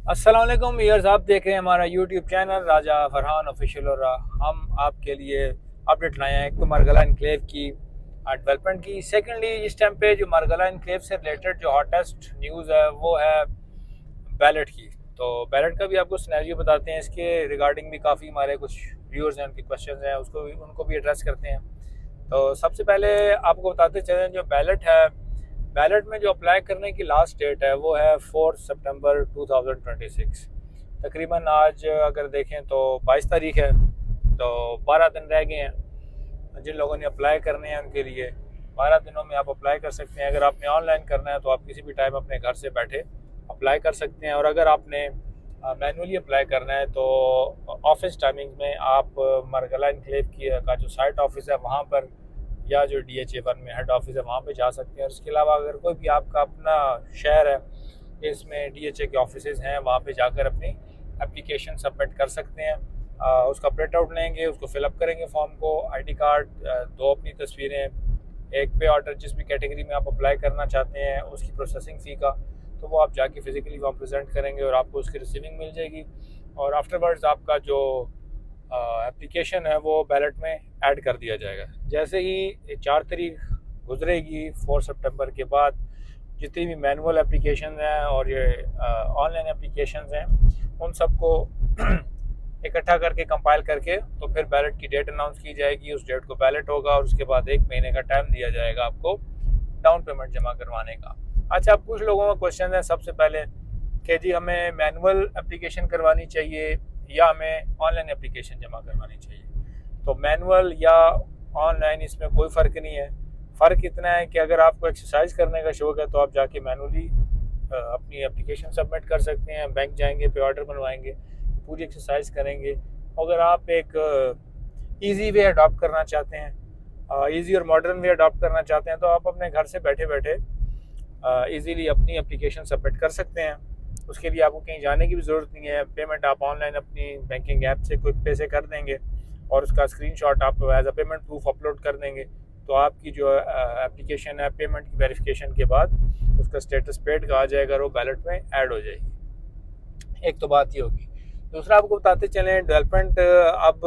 अस्सलाम वालेकुम व्यूअर्स, आप देख रहे हैं हमारा यूट्यूब चैनल राजा फरहान ऑफिशियल। और हम आपके लिए अपडेट लाए हैं एक तो मरगला इनक्लेव की डेवलपमेंट की। सेकेंडली इस टाइम पे जो मरगला इनक्लेव से रिलेटेड जो हॉटेस्ट न्यूज़ है वो है बैलेट की। तो बैलेट का भी आपको सिनेरियो बताते हैं, इसके रिगार्डिंग भी काफ़ी हमारे कुछ व्यूअर्स हैं, उनके क्वेश्चन हैं, उनको भी एड्रेस करते हैं। तो सबसे पहले आपको बताते चलें, जो बैलेट है, बैलेट में जो अप्लाई करने की लास्ट डेट है वो है 4 सितंबर 2026। तकरीबन आज अगर देखें तो 22 तारीख है, तो 12 दिन रह गए हैं जिन लोगों ने अप्लाई करने हैं उनके लिए। 12 दिनों में आप अप्लाई कर सकते हैं। अगर आपने ऑनलाइन करना है तो आप किसी भी टाइम अपने घर से बैठे अप्लाई कर सकते हैं, और अगर आपने मैनुअली अप्लाई करना है तो ऑफिस टाइमिंग में आप मरगला इनक्लेव की का जो साइट ऑफिस है वहाँ पर, या जो DHA1 में हेड ऑफिस है वहाँ पे जा सकते हैं। और इसके अलावा अगर कोई भी आपका अपना शहर है इसमें DHA के ऑफिस हैं, वहाँ पे जाकर अपनी एप्लीकेशन सबमिट कर सकते हैं। उसका प्रिंट आउट लेंगे, उसको फिलअप करेंगे फॉर्म को, ID कार्ड, दो अपनी तस्वीरें, एक पे ऑर्डर जिस भी कैटेगरी में आप अप्लाई करना चाहते हैं उसकी प्रोसेसिंग फ़ी का, तो वो आप जाके फिज़िकली वहाँ प्रेजेंट करेंगे और आपको उसकी रिसीविंग मिल जाएगी। और आफ्टरवर्ड्स आपका जो एप्लीकेशन है वो बैलेट में ऐड कर दिया जाएगा। जैसे ही 4 तारीख गुजरेगी 4 सितंबर के बाद, जितनी भी मैनुअल एप्लीकेशन हैं और ये ऑनलाइन एप्लीकेशन हैं उन सबको इकट्ठा करके कंपाइल करके तो फिर बैलेट की डेट अनाउंस की जाएगी। उस डेट को बैलेट होगा और उसके बाद 1 महीने का टाइम दिया जाएगा आपको डाउन पेमेंट जमा करवाने का। अच्छा, अब कुछ लोगों का क्वेश्चन है सबसे पहले कि जी हमें मैनुअल एप्लीकेशन करवानी चाहिए या हमें ऑनलाइन एप्लीकेशन जमा करवानी चाहिए। तो मैनुअल या ऑनलाइन इसमें कोई फ़र्क नहीं है। फ़र्क इतना है कि अगर आपको एक्सरसाइज करने का शौक़ है तो आप जाके मैनुअली अपनी एप्लीकेशन सबमिट कर सकते हैं, बैंक जाएंगे, पे ऑर्डर बनवाएंगे, पूरी एक्सरसाइज करेंगे। अगर आप एक इजी वे अडॉप्ट करना चाहते हैं, इजी और मॉडर्न वे अडॉप्ट करना चाहते हैं, तो आप अपने घर से बैठे बैठे इजीली अपनी एप्लीकेशन सबमिट कर सकते हैं। उसके लिए आपको कहीं जाने की भी ज़रूरत नहीं है। पेमेंट आप ऑनलाइन अपनी बैंकिंग ऐप से क्विक पे से कर देंगे और उसका स्क्रीनशॉट आप as a payment proof upload कर देंगे, तो आपकी जो एप्लीकेशन है पेमेंट की वेरिफिकेशन के बाद उसका स्टेटस पेड का आ जाएगा और वो बैलेट में ऐड हो जाएगी। एक तो बात ये होगी। दूसरा आपको बताते चलें, डेवलपमेंट अब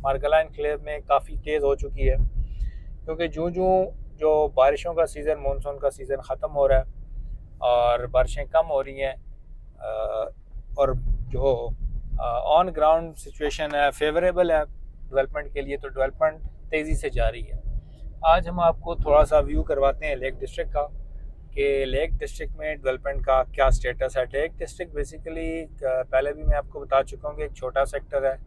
मरगला इनक्लेव में काफ़ी तेज़ हो चुकी है, क्योंकि जो बारिशों का सीज़न, मानसून का सीज़न ख़त्म हो रहा है और बारिशें कम हो रही हैं, और जो ऑन ग्राउंड सिचुएशन है फेवरेबल है डेवलपमेंट के लिए, तो डेवलपमेंट तेज़ी से जारी है। आज हम आपको थोड़ा सा व्यू करवाते हैं लेक डिस्ट्रिक्ट का, कि लेक डिस्ट्रिक्ट में डेवलपमेंट का क्या स्टेटस है। लेक डिस्ट्रिक्ट बेसिकली पहले भी मैं आपको बता चुका हूँ कि एक छोटा सेक्टर है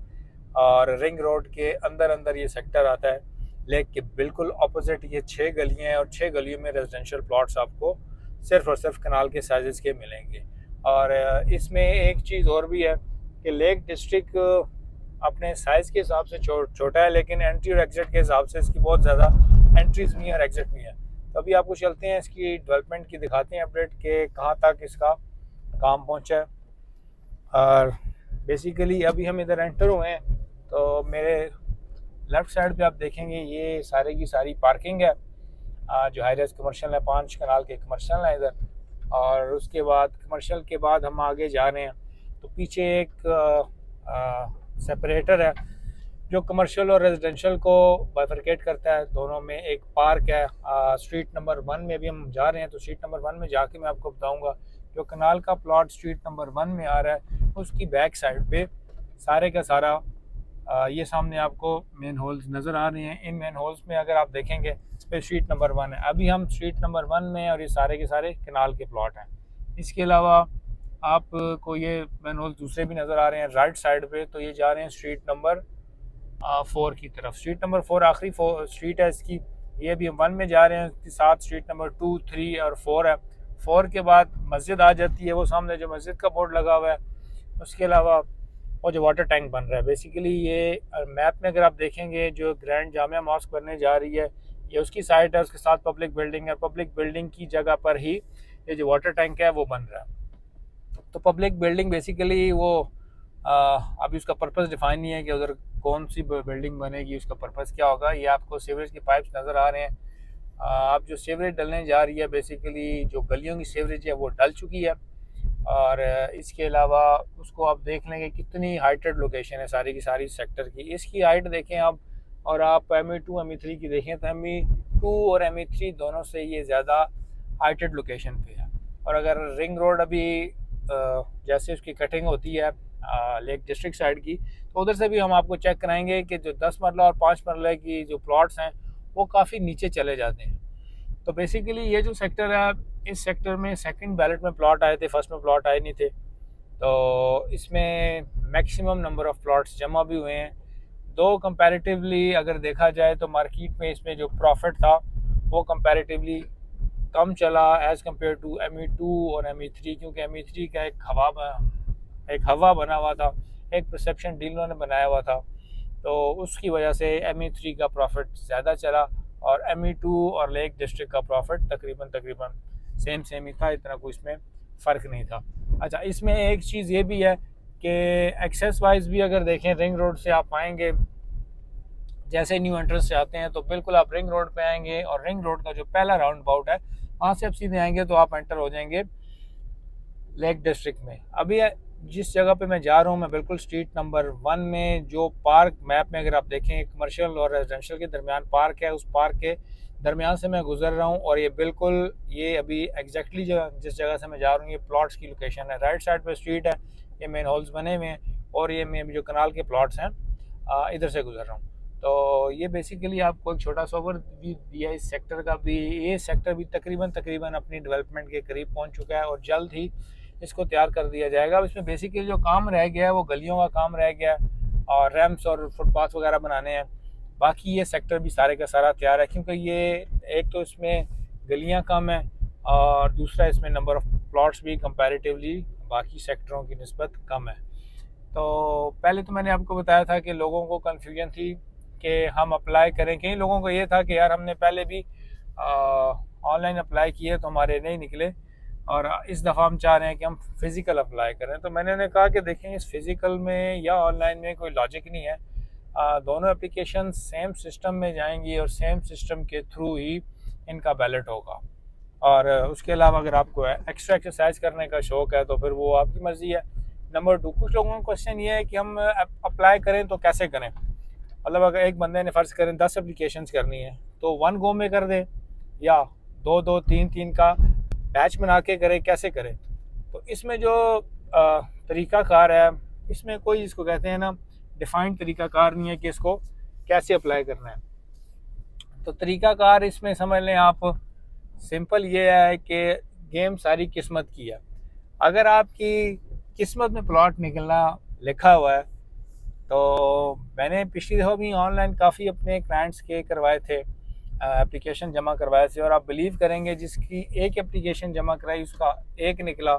और रिंग रोड के अंदर अंदर ये सेक्टर आता है। लेक के बिल्कुल अपोजिट ये 6 गलियाँ हैं और 6 गलियों में रेजिडेंशियल प्लॉट्स आपको सिर्फ और सिर्फ कनाल के साइज़ के मिलेंगे। और इसमें एक चीज़ और भी है कि लेक डिस्ट्रिक्ट अपने साइज़ के हिसाब से छोटा है, लेकिन एंट्री और एग्ज़िट के हिसाब से इसकी बहुत ज़्यादा एंट्रीज़ भी हैं और एग्ज़िट भी हैं। तो अभी आपको चलते हैं इसकी डेवलपमेंट की दिखाते हैं अपडेट के कहाँ तक इसका काम पहुँचा है। और बेसिकली अभी हम इधर एंटर हुए हैं तो मेरे लेफ़्ट साइड पे आप देखेंगे ये सारे की सारी पार्किंग है, जो हाईरेज कमर्शियल है, 5 कनाल के कमर्शियल हैं इधर। और उसके बाद कमर्शियल के बाद हम आगे जा रहे हैं तो पीछे एक सेपरेटर है जो कमर्शियल और रेजिडेंशियल को बाइफरकेट करता है। दोनों में एक पार्क है। स्ट्रीट नंबर 1 में भी हम जा रहे हैं, तो स्ट्रीट नंबर 1 में जाके मैं आपको बताऊंगा जो कनाल का प्लॉट स्ट्रीट नंबर 1 में आ रहा है उसकी बैक साइड पे सारे का सारा ये सामने आपको मेन होल्स नज़र आ रहे हैं। इन मेन होल्स में अगर आप देखेंगे इस पर स्ट्रीट नंबर 1 है। अभी हम स्ट्रीट नंबर 1 में और ये सारे के सारे कनाल के प्लॉट हैं। इसके अलावा आपको ये मेन होल्स दूसरे भी नज़र आ रहे हैं राइट साइड पे, तो ये जा रहे हैं स्ट्रीट नंबर 4 की तरफ। स्ट्रीट नंबर 4 आखिरी स्ट्रीट है इसकी। ये भी हम 1 में जा रहे हैं, इसके साथ स्ट्रीट नंबर 2, 3 और 4 है। 4 के बाद मस्जिद आ जाती है, वो सामने जो मस्जिद का बोर्ड लगा हुआ है। उसके अलावा और जो वाटर टैंक बन रहा है, बेसिकली ये मैप में अगर आप देखेंगे जो ग्रैंड जामिया मॉस्क बनने जा रही है ये उसकी साइट है, उसके साथ पब्लिक बिल्डिंग है। पब्लिक बिल्डिंग की जगह पर ही ये जो वाटर टैंक है वो बन रहा है। तो पब्लिक बिल्डिंग बेसिकली वो अभी उसका पर्पस डिफाइन नहीं है कि उधर कौन सी बिल्डिंग बनेगी, उसका पर्पस क्या होगा। ये आपको सीवरेज की पाइप्स नज़र आ रहे हैं। अब जो सीवरेज डलने जा रही है, बेसिकली जो गलियों की सीवरेज है वो डल चुकी है और इसके अलावा उसको आप देख लेंगे कितनी हाइटेड लोकेशन है सारी की सारी सेक्टर की। इसकी हाइट देखें आप, और आप ME2 ME3 की देखें तो ME2 और ME3 दोनों से ये ज़्यादा हाइटेड लोकेशन पे है। और अगर रिंग रोड अभी जैसे उसकी कटिंग होती है लेक डिस्ट्रिक्ट साइड की, तो उधर से भी हम आपको चेक कराएंगे कि जो 10 मरला और 5 मरला की जो प्लॉट्स हैं वो काफ़ी नीचे चले जाते हैं। तो बेसिकली ये जो सेक्टर है, इस सेक्टर में सेकंड बैलेट में प्लॉट आए थे, फर्स्ट में प्लॉट आए नहीं थे। तो इसमें मैक्सिमम नंबर ऑफ़ प्लॉट्स जमा भी हुए हैं। दो कंपैरेटिवली अगर देखा जाए तो मार्केट में इसमें जो प्रॉफिट था वो कंपैरेटिवली कम चला एज़ कम्पेयर टू ME2 और ME3, क्योंकि ME3 का एक हवा बना हुआ था, एक परसेप्शन डीलरों ने बनाया हुआ था, तो उसकी वजह से ME3 का प्रॉफिट ज़्यादा चला और ME2 और लेक डिस्ट्रिक्ट का प्रॉफिट तकरीबन सेम ही था, इतना कोई इसमें फ़र्क नहीं था। अच्छा, इसमें एक चीज़ ये भी है कि एक्सेस वाइज भी अगर देखें, रिंग रोड से आप आएंगे, जैसे न्यू एंट्रेंस से आते हैं तो बिल्कुल आप रिंग रोड पे आएंगे और रिंग रोड का जो पहला राउंड अबाउट है वहाँ से आप सीधे आएंगे तो आप एंटर हो जाएंगे लेक डिस्ट्रिक्ट में। अभी जिस जगह पे मैं जा रहा हूँ, मैं बिल्कुल स्ट्रीट नंबर 1 में, जो पार्क मैप में अगर आप देखें कमर्शियल और रेजिडेंशियल के दरमियान पार्क है, उस पार्क के दरमियान से मैं गुजर रहा हूँ। और ये बिल्कुल ये अभी एग्जैक्टली जिस जगह से मैं जा रहा हूँ ये प्लॉट्स की लोकेशन है। राइट साइड पे स्ट्रीट है, ये मेन हॉल्स बने हुए हैं और ये मैं जो कनाल के प्लॉट्स हैं इधर से गुजर रहा हूँ। तो ये बेसिकली आपको एक छोटा सा ओवरव्यू दिया इस सेक्टर का भी। ये सेक्टर भी तकरीबन अपनी डेवलपमेंट के करीब पहुँच चुका है और जल्द ही इसको तैयार कर दिया जाएगा। अब इसमें बेसिकली जो काम रह गया है वो गलियों का काम रह गया है और रैम्प्स और फुटपाथ वगैरह बनाने हैं। बाकी ये सेक्टर भी सारे का सारा तैयार है, क्योंकि ये एक तो इसमें गलियां कम है और दूसरा इसमें नंबर ऑफ़ प्लॉट्स भी कंपैरेटिवली बाकी सेक्टरों की निस्बत कम है। तो पहले तो मैंने आपको बताया था कि लोगों को कन्फ्यूजन थी कि हम अप्लाई करें। कई लोगों को ये था कि यार हमने पहले भी ऑनलाइन अप्लाई किए तो हमारे नहीं निकले और इस दफ़ा हम चाह रहे हैं कि हम फ़िज़िकल अप्लाई करें। तो मैंने उन्हें कहा कि देखें, इस फ़िज़िकल में या ऑनलाइन में कोई लॉजिक नहीं है। दोनों एप्लीकेशन सेम सिस्टम में जाएंगी और सेम सिस्टम के थ्रू ही इनका बैलेट होगा। और उसके अलावा अगर आपको एक्स्ट्रा एक्सरसाइज करने का शौक़ है तो फिर वो आपकी मर्ज़ी है। नंबर 2, कुछ लोगों का क्वेश्चन ये है कि हम अप्लाई करें तो कैसे करें। मतलब अगर एक बंदे ने फ़र्ज़ करें 10 एप्लीकेशंस करनी है तो 1 गो में कर दे या 2-2 3-3 का बैच बना के करे, कैसे करें। तो इसमें जो तरीक़ाकार है, इसमें कोई इसको कहते हैं ना डिफ़ाइंड तरीक़ाकार नहीं है कि इसको कैसे अप्लाई करना है। तो तरीक़ाकार इसमें समझ लें आप, सिंपल ये है कि गेम सारी किस्मत की है। अगर आपकी किस्मत में प्लॉट निकलना लिखा हुआ है, तो मैंने पिछली दफ़ा भी ऑनलाइन काफ़ी अपने क्लाइंट्स के करवाए थे, एप्लीकेशन जमा करवाए थे, और आप बिलीव करेंगे जिसकी एक एप्लीकेशन जमा कराई उसका एक निकला,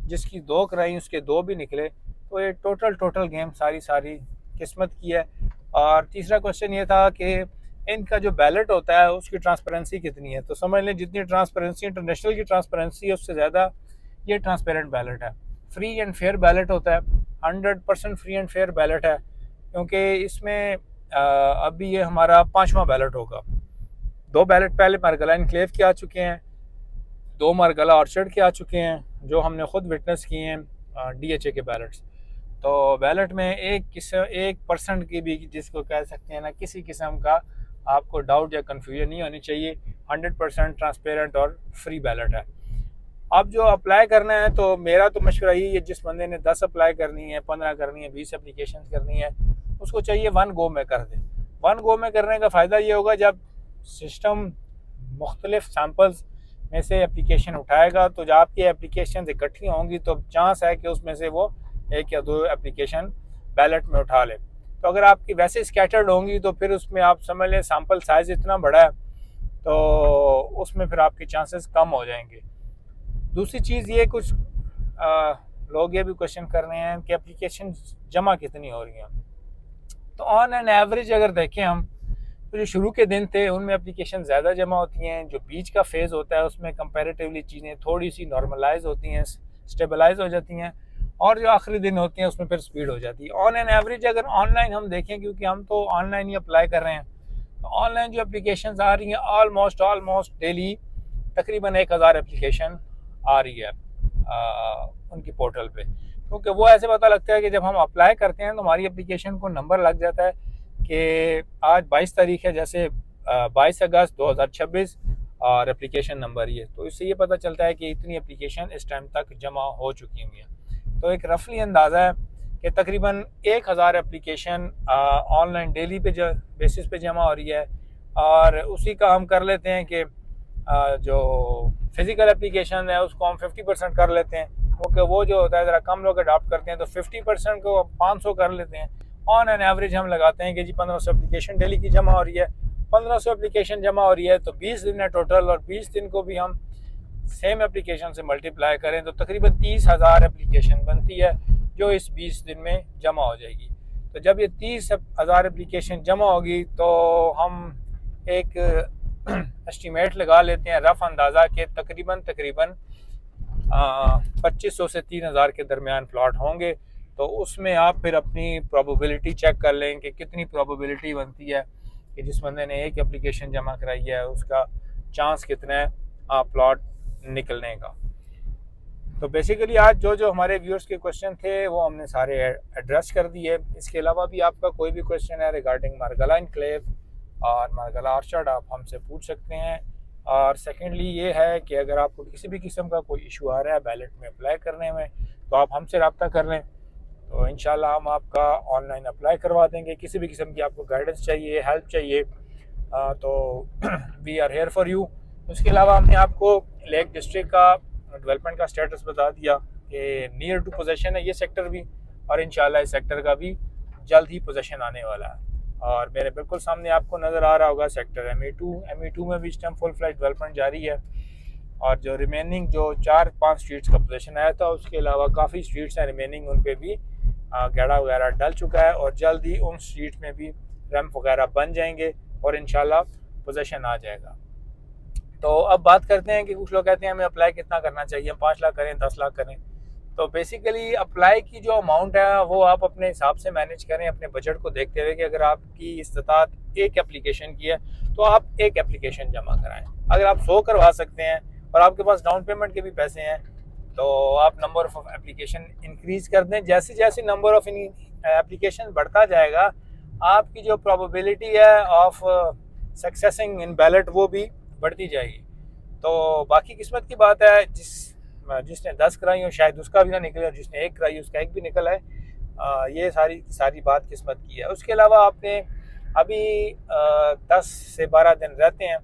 जिसकी 2 कराई उसके 2 भी निकले। तो ये टोटल गेम सारी किस्मत की है। और तीसरा क्वेश्चन ये था कि इनका जो बैलेट होता है उसकी ट्रांसपेरेंसी कितनी है। तो समझ लें जितनी ट्रांसपेरेंसी इंटरनेशनल की ट्रांसपेरेंसी है उससे ज़्यादा ये ट्रांसपेरेंट बैलेट है। फ्री एंड फेयर बैलेट होता है, 100% फ्री एंड फेयर बैलेट है, क्योंकि इसमें अभी ये हमारा 5वां बैलेट होगा। 2 बैलेट पहले मारगला एनक्लेव के आ चुके हैं, 2 मारगला ऑर्चर्ड के आ चुके हैं, जो हमने ख़ुद विटनेस किए हैं DHA के बैलेट्स। तो बैलेट में 1% की भी, जिसको कह सकते हैं ना, किसी किस्म का आपको डाउट या कन्फ्यूजन नहीं होनी चाहिए। 100% ट्रांसपेरेंट और फ्री बैलेट है। अब जो अप्लाई करना है, तो मेरा तो मशवरा यही है, जिस बंदे ने 10 अप्लाई करनी है, 15 करनी है, 20 एप्लीकेशन करनी है, उसको चाहिए 1 गो में कर दे। 1 गो में करने का फ़ायदा ये होगा, जब सिस्टम मुख्तलिफ सैम्पल्स में से एप्लीकेशन उठाएगा तो जब आपकी एप्लीकेशन इकट्ठी होंगी तो चांस है कि उसमें से वो 1 या 2 एप्लीकेशन बैलेट में उठा ले। तो अगर आपकी वैसे स्कैटर्ड होंगी तो फिर उसमें आप समझ लें सैम्पल साइज़ इतना बड़ा है तो उसमें फिर आपके चांसेस कम हो जाएंगे। दूसरी चीज़ ये, कुछ लोग ये भी क्वेश्चन कर रहे हैं कि एप्लीकेशन जमा कितनी हो रही हैं। तो ऑन एन एवरेज अगर देखें हम, तो जो शुरू के दिन थे उनमें एप्लीकेशन ज़्यादा जमा होती हैं। जो बीच का फेज़ होता है उसमें कंपैरेटिवली चीज़ें थोड़ी सी नॉर्मलाइज होती हैं, स्टेबलाइज हो जाती हैं, और जो आखिरी दिन होते हैं उसमें फिर स्पीड हो जाती है। ऑन एन एवरेज अगर ऑनलाइन हम देखें, क्योंकि हम तो ऑनलाइन ही अप्लाई कर रहे हैं, तो ऑनलाइन जो एप्लीकेशन आ रही हैं ऑलमोस्ट डेली तकरीबन 1000 एप्लीकेशन आ रही है। उनकी पोर्टल पे, क्योंकि वो ऐसे पता लगता है कि जब हम अप्लाई करते हैं तो हमारी एप्लीकेशन को नंबर लग जाता है कि आज 22 तारीख है, जैसे 22 अगस्त 2026 और एप्लीकेशन नंबर ये, तो इससे ये पता चलता है कि इतनी एप्लीकेशन इस टाइम तक जमा हो चुकी हुई हैं। तो एक रफली अंदाज़ा है कि तकरीबन 1000 एप्लीकेशन ऑनलाइन डेली पे बेसिस पे जमा हो रही है। और उसी का हम कर लेते हैं कि जो फिज़िकल एप्लीकेशन है उसको हम 50% कर लेते हैं, क्योंकि वो जो होता है ज़रा कम लोग अडॉप्ट करते हैं, तो 50% को 500 कर लेते हैं। ऑन एन एवरेज हम लगाते हैं कि जी 1500 एप्लीकेशन डेली की जमा हो रही है। 1500 एप्लीकेशन जमा हो रही है तो 20 दिन है टोटल, और 20 दिन को भी हम सेम एप्लीकेशन से मल्टीप्लाई करें तो तकरीबन 30,000 एप्लीकेशन बनती है जो इस 20 दिन में जमा हो जाएगी। तो जब ये 30,000 एप्लीकेशन जमा होगी तो हम एक एस्टीमेट लगा लेते हैं, रफ अंदाज़ा के तकरीबन 2500 से 3000 के दरमियान प्लॉट होंगे। तो उसमें आप फिर अपनी प्रोबेबिलिटी चेक कर लें कि कितनी प्रोबेबिलिटी बनती है कि जिस बंदे ने एक एप्लीकेशन जमा कराई है उसका चांस कितना है प्लॉट निकलने का। तो बेसिकली आज जो हमारे व्यूअर्स के क्वेश्चन थे वो हमने सारे एड्रेस कर दिए। इसके अलावा भी आपका कोई भी क्वेश्चन है रिगार्डिंग मारगला इनक्लेव और मारगला ऑर्चर्ड आप हमसे पूछ सकते हैं। और सेकेंडली ये है कि अगर आपको किसी भी किस्म का कोई इशू आ रहा है बैलेट में अप्लाई करने में तो आप हमसे रब्ता कर लें, तो इंशाल्लाह हम आपका ऑनलाइन अप्लाई करवा देंगे। किसी भी किस्म की आपको गाइडेंस चाहिए, हेल्प चाहिए तो we are here for you. उसके अलावा हमने आपको लेक डिस्ट्रिक्ट का डेवलपमेंट का स्टेटस बता दिया कि नियर टू पोजेशन है ये सेक्टर भी, और इंशाल्लाह इस सेक्टर का भी जल्द ही पोजेशन आने वाला है। और मेरे बिल्कुल सामने आपको नज़र आ रहा होगा सेक्टर ME2 में भी इस टाइम फुल फ्लैश डेवलपमेंट जारी है। और जो रिमेनिंग जो 4-5 स्ट्रीट्स का पोजीशन आया था उसके अलावा काफ़ी स्ट्रीट्स हैं रिमेनिंग, उन पर भी गड़ा वगैरह डल चुका है और जल्द ही उन स्ट्रीट में भी रैंप वगैरह बन जाएंगे और इंशाल्लाह पोजीशन आ जाएगा। तो अब बात करते हैं कि कुछ लोग कहते हैं हमें अप्लाई कितना करना चाहिए, 5 लाख करें 10 लाख करें। तो बेसिकली अप्लाई की जो अमाउंट है वो आप अपने हिसाब से मैनेज करें अपने बजट को देखते हुए कि अगर आपकी इस्तात एक एप्लीकेशन की है तो आप एक एप्लीकेशन जमा कराएं। अगर आप 100 करवा सकते हैं और आपके पास डाउन पेमेंट के भी पैसे हैं तो आप नंबर ऑफ एप्लीकेशन इंक्रीज़ कर दें। जैसे जैसे नंबर ऑफ एप्लीकेशन बढ़ता जाएगा आपकी जो प्रोबेबिलिटी है ऑफ सक्सेसिंग इन बैलेट वो भी बढ़ती जाएगी। तो बाकी किस्मत की बात है, जिसने 10 कराई हो शायद उसका भी ना निकले और जिसने 1 कराई उसका 1 भी निकल है। ये सारी बात किस्मत की है। उसके अलावा आपने अभी 10 से 12 दिन रहते हैं,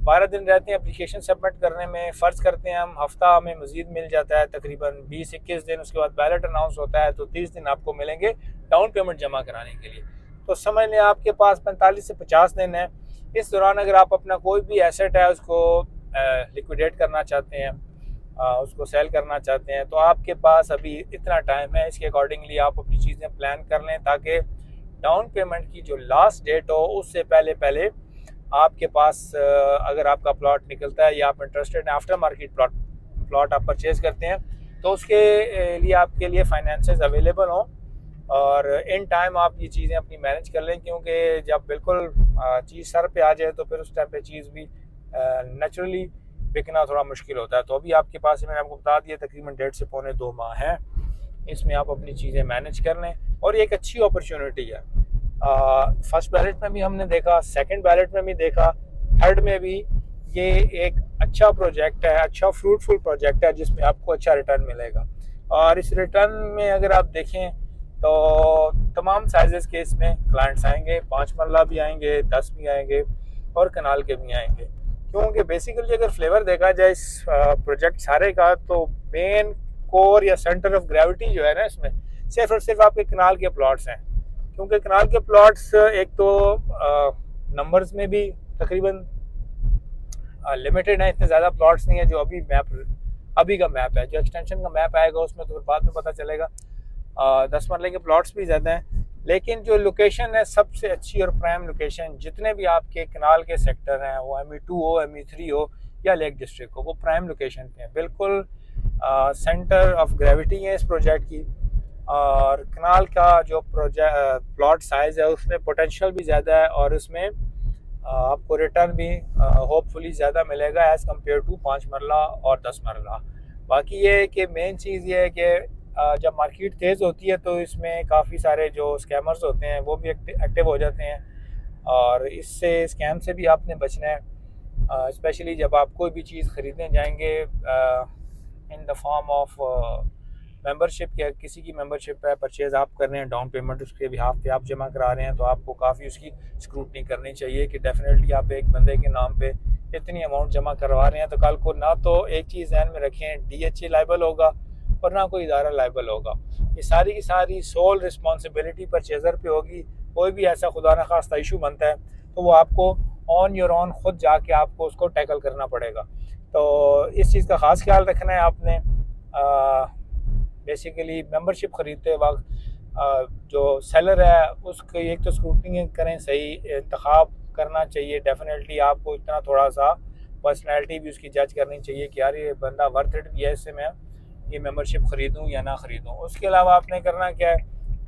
12 दिन रहते हैं एप्लीकेशन सबमिट करने में। फ़र्ज़ करते हैं हम हफ़्ता हमें मज़ीद मिल जाता है तकरीबन 20-21 दिन। उसके बाद बैलेट अनाउंस होता है तो 30 दिन आपको मिलेंगे डाउन पेमेंट जमा कराने के लिए। तो समझ लें आपके पास 45 से 50 दिन है। इस दौरान अगर आप अपना कोई भी एसेट है उसको लिक्विडेट करना चाहते हैं, उसको सेल करना चाहते हैं तो आपके पास अभी इतना टाइम है। इसके अकॉर्डिंगली आप अपनी चीज़ें प्लान कर लें ताकि डाउन पेमेंट की जो लास्ट डेट हो उससे पहले आपके पास अगर आपका प्लॉट निकलता है या आप इंटरेस्टेड हैं आफ्टर मार्केट प्लॉट आप परचेज़ करते हैं तो उसके लिए आपके लिए फाइनेंसेस अवेलेबल हों और इन टाइम आप ये चीज़ें अपनी मैनेज कर लें, क्योंकि जब बिल्कुल चीज़ सर पे आ जाए तो फिर उस टाइम पे चीज़ भी नेचुरली बिकना थोड़ा मुश्किल होता है। तो अभी आपके पास मैंने आपको बता दिया तकरीबन 1.5 से पौने 2 माह है, इसमें आप अपनी चीज़ें मैनेज कर लें और ये एक अच्छी अपॉर्चुनिटी है। फर्स्ट बैलेट में भी हमने देखा, सेकंड बैलेट में भी देखा, थर्ड में भी ये एक अच्छा प्रोजेक्ट है, अच्छा फ्रूटफुल प्रोजेक्ट है जिसमें आपको अच्छा रिटर्न मिलेगा। और इस रिटर्न में अगर आप देखें तो तमाम साइजेस के इसमें क्लाइंट्स आएंगे, 5 मरला भी आएंगे, 10 भी आएंगे और कनाल के भी आएंगे। क्योंकि बेसिकली अगर फ्लेवर देखा जाए इस प्रोजेक्ट सारे का तो मेन कोर या सेंटर ऑफ ग्रेविटी जो है ना इसमें सिर्फ और सिर्फ आपके कनाल के प्लॉट्स हैं। क्योंकि कनाल के प्लॉट्स एक तो नंबर्स में भी तकरीबन लिमिटेड है, इतने ज़्यादा प्लॉट्स नहीं है। जो अभी का मैप है, जो एक्सटेंशन का मैप आएगा उसमें तो बाद में पता चलेगा 10 मरले के प्लॉट्स भी ज़्यादा हैं। लेकिन जो लोकेशन है सबसे अच्छी और प्राइम लोकेशन जितने भी आपके कनाल के सेक्टर हैं वो ME2 हो, ME3 हो या लेक डिस्ट्रिक्ट हो, वो प्राइम लोकेशन पे हैं, बिल्कुल सेंटर ऑफ ग्रेविटी है इस प्रोजेक्ट की। और कनाल का जो प्लॉट साइज़ है उसमें पोटेंशियल भी ज़्यादा है और उसमें आपको रिटर्न भी होपफुली ज़्यादा मिलेगा एज़ कम्पेयर टू 5 मरला और 10 मरला। बाकी ये है कि मेन चीज़ ये है कि जब मार्केट तेज़ होती है तो इसमें काफ़ी सारे जो स्कैमर्स होते हैं वो भी एक्टिव हो जाते हैं, और इससे स्कैम से भी आपने बचना है। स्पेशली जब आप कोई भी चीज़ ख़रीदने जाएंगे in the form of membership, या किसी की मेंबरशिप है परचेज़ आप कर रहे हैं, डाउन पेमेंट उसके बिहाफ पे आप जमा करा रहे हैं, तो आपको काफ़ी उसकी स्क्रूटनी करनी चाहिए कि डेफिनेटली आप एक बंदे के नाम पे इतनी अमाउंट जमा करवा रहे हैं, तो कल को ना तो एक चीज़ ध्यान में रखें DHA लाइबल होगा और ना कोई इदारा लाइबल होगा। ये सारी की सारी सोल रिस्पॉन्सिबिलिटी परचेज़र पे होगी। कोई भी ऐसा खुदा न खास्ता इशू बनता है तो वो आपको ऑन योर ऑन खुद जाके आपको उसको टैकल करना पड़ेगा। तो इस चीज़ का ख़ास ख्याल रखना है आपने। बेसिकली मेंबरशिप ख़रीदते वक्त जो सेलर है उसको एक तो स्क्रूटनी करें, सही इंतखाब करना चाहिए। डेफिनेटली आपको इतना थोड़ा सा पर्सनैलिटी भी उसकी जज करनी चाहिए कि यार ये बंदा वर्थ इट भी है, इससे मैं ये मेंबरशिप ख़रीदूँ या ना ख़रीदूँ। उसके अलावा आपने करना क्या है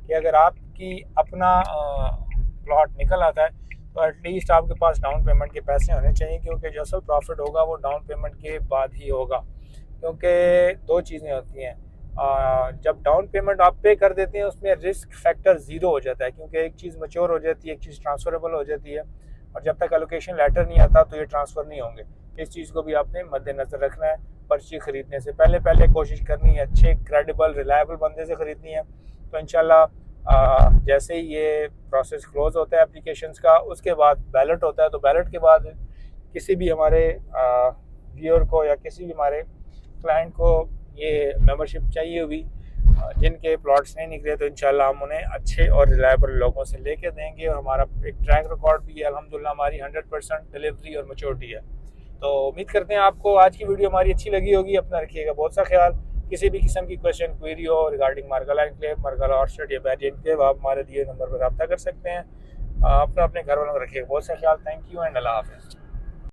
कि अगर आपकी अपना प्लॉट निकल आता है तो एटलीस्ट आपके पास डाउन पेमेंट के पैसे होने चाहिए, क्योंकि जो असल प्रॉफिट होगा वो डाउन पेमेंट के बाद ही होगा। क्योंकि दो चीज़ें होती हैं, जब डाउन पेमेंट आप पे कर देते हैं उसमें रिस्क फैक्टर ज़ीरो हो जाता है, क्योंकि एक चीज़ मैच्योर हो जाती है, एक चीज़ ट्रांसफरेबल हो जाती है, और जब तक एलोकेशन लेटर नहीं आता तो ये ट्रांसफ़र नहीं होंगे। इस चीज़ को भी आपने मद्देनज़र रखना है। पर्ची ख़रीदने से पहले कोशिश करनी है अच्छे क्रेडिबल रिलायबल बंदे से ख़रीदनी है। तो इंशाल्लाह जैसे ही ये प्रोसेस क्लोज़ होता है एप्लीकेशंस का, उसके बाद बैलेट होता है, तो बैलेट के बाद किसी भी हमारे व्यूअर को या किसी भी हमारे क्लाइंट को ये मेंबरशिप चाहिए हुई जिनके प्लॉट्स नहीं निकले, तो इंशाल्लाह हम उन्हें अच्छे और रिलायबल लोगों से लेके देंगे। और हमारा एक ट्रैक रिकॉर्ड भी है अल्हम्दुलिल्लाह, हमारी 100% डिलीवरी और मैच्योरिटी है। तो उम्मीद करते हैं आपको आज की वीडियो हमारी अच्छी लगी होगी। अपना रखिएगा बहुत सा ख्याल। किसी भी किस्म की क्वेश्चन क्वेरी हो रिगार्डिंग मार्गला एनक्लेव, मार्गला ऑर्चर्ड या बैरियर एनक्लेव, आप हमारे दिए नंबर पर रब्ता कर सकते हैं। अपना अपने घर वालों को रखिएगा बहुत सा ख्याल। थैंक यू एंड अल्लाह हाफ़िज़।